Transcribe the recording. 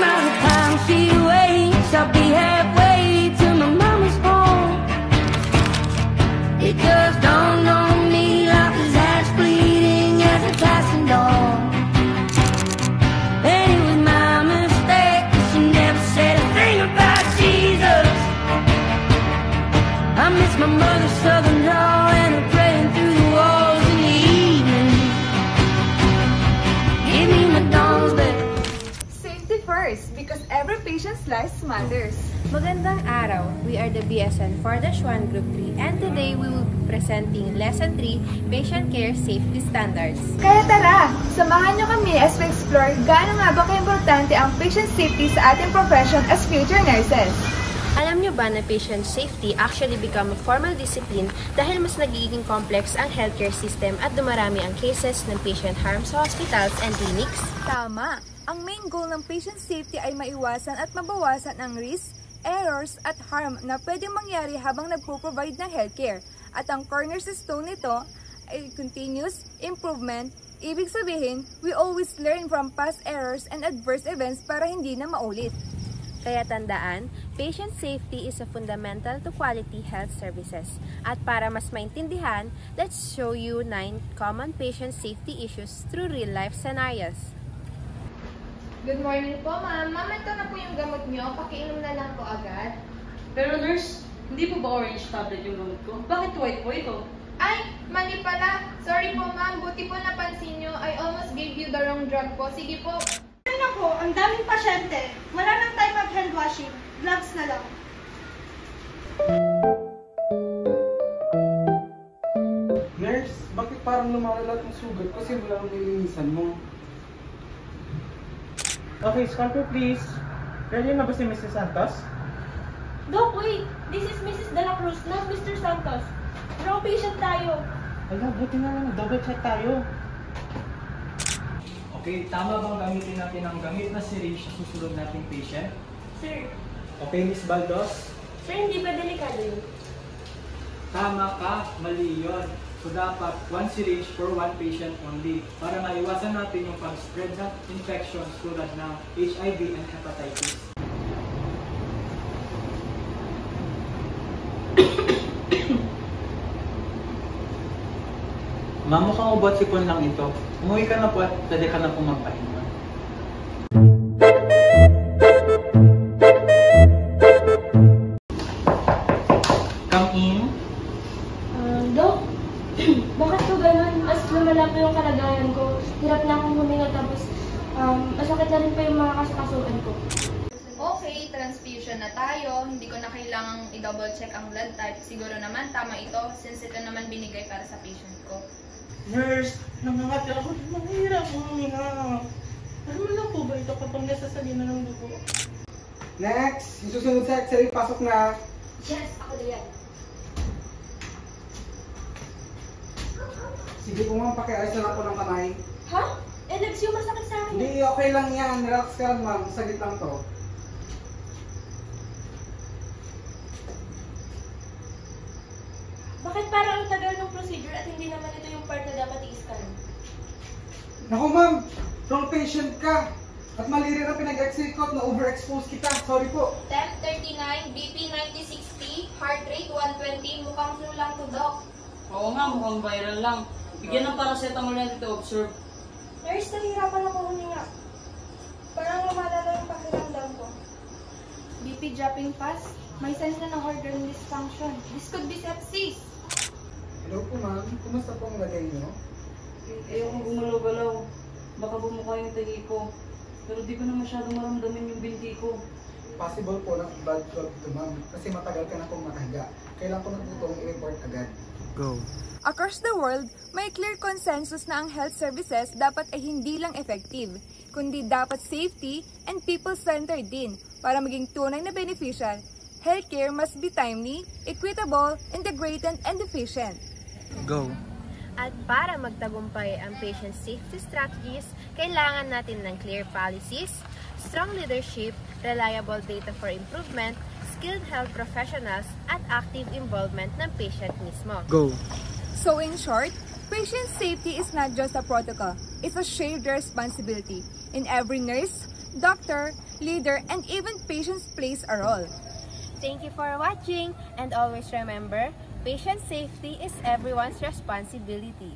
by the time she wakes, I'll be halfway to my mama's home. It just dawned on me, life is as fleeting as a passing dawn. And it was my mistake, she never said a thing about Jesus. I miss my mother's southern drawl and her praying through the walls in the evening. Give me my dawn's bed. Safety first, because every patient's life matters. Magandang araw! We are the BSN 4-1 Group 3 and today we will be presenting Lesson 3, Patient Care Safety Standards. Kaya tara, samahan niyo kami as we explore gaano nga ba ka-importante ang patient safety sa ating profession as future nurses. Alam niyo ba na patient safety actually become a formal discipline dahil mas nagiging complex ang healthcare system at dumarami ang cases ng patient harm sa hospitals and clinics? Tama! Ang main goal ng patient safety ay maiwasan at mabawasan ang risk, errors at harm na pwedeng mangyari habang nagpo-provide ng healthcare. At ang cornerstone nito ay continuous improvement. Ibig sabihin, we always learn from past errors and adverse events para hindi na maulit. Kaya tandaan, patient safety is a fundamental to quality health services. At para mas maintindihan, let's show you 9 common patient safety issues through real-life scenarios. Good morning po, ma'am. Ma'am, ito na po yung gamot niyo. Pakiinom na lang po agad. Pero nurse, hindi po ba orange tablet yung gamot ko? Bakit white po ito? Ay, mali pala. Sorry po, ma'am. Buti po napansin niyo. I almost gave you the wrong drug po. Sige po. Ay nako, ang daming pasyente. Wala nang time mag-hand washing. Gloves na lang. Nurse, bakit parang lumalala ang sugat ko simula nung nilinisan mo? Okay, scalpel please. Ready na ba si Mrs. Santos? Doc, wait. This is Mrs. De La Cruz, not Mr. Santos. Wrong patient tayo. Ala, buti nga lang. Double check tayo. Okay, tama bang gamitin natin ang gamit na syringe sa susunod nating patient? Sir. Okay, Miss Baldos? Sir, hindi ba delikado yun? Tama ka, mali yun. So dapat 1 syringe for 1 patient only para maiwasan natin yung pag-spread ng infections tulad ng HIV and hepatitis. Ma'am, mukhang ubot sipon lang ito. Umuwi ka na po at pwede ka na po magpahinga. Come in. Doc, bakit po ganun? Mas lumala po yung kalagayan ko. Hirap na akong huminga tapos masakit na rin po yung mga kasukasuan ko. Okay, transfusion na tayo. Hindi ko na kailangang i-double check ang blood type. Siguro naman tama ito since ito naman binigay para sa patient ko. Nurse, nangangati ako. Mahirap huminga. Ano lang po ba ito kapag nasa salina ng dugo? Next! Yung susunod sa X-ray, pasok na! Yes, ako na yan. Sige po ma'am, pakiayos na lang po ng kamay. Ha? Legs yung masakit sa akin. Hindi, okay lang yan. Relax ka lang ma'am. Saglit lang to. Bakit parang ang tagal ng procedure at hindi naman ito yung part na dapat i-scan? Naku ma'am, wrong patient ka. At mali rin ang pinag-X-ray ko at na-overexpose kita. Sorry po. Temp 39, BP 9060, heart rate 120. Mukhang flu lang to, Doc. Oo nga, mukhang viral lang. Bigyan ng paracetamol natin to observe. Nurse, nahihirapan ako huminga. Parang lumalala yung pakiramdam ko. BP dropping fast. May signs na ng organ dysfunction. This could be sepsis. Hello po ma'am, kumusta po ang lagay niyo? Ayokong gumalaw-galaw. Baka bumukha yung tagi ko. Pero di ko na masyado maramdamin yung binti ko. Possible po na blood clot ito ma'am, kasi matagal ka na pong nakahiga. Kailangan ko na po itong i-report agad. Go. Across the world, may clear consensus na ang health services dapat ay hindi lang effective, kundi dapat safety and people-centered din para maging tunay na beneficial. Healthcare must be timely, equitable, integrated, and efficient. Go. At para magtagumpay ang patient safety strategies, kailangan natin ng clear policies, strong leadership, reliable data for improvement, skilled health professionals, at active involvement ng patient mismo. Go. So in short, patient safety is not just a protocol, it's a shared responsibility. In every nurse, doctor, leader, and even patients plays a role. Thank you for watching, and always remember, patient safety is everyone's responsibility.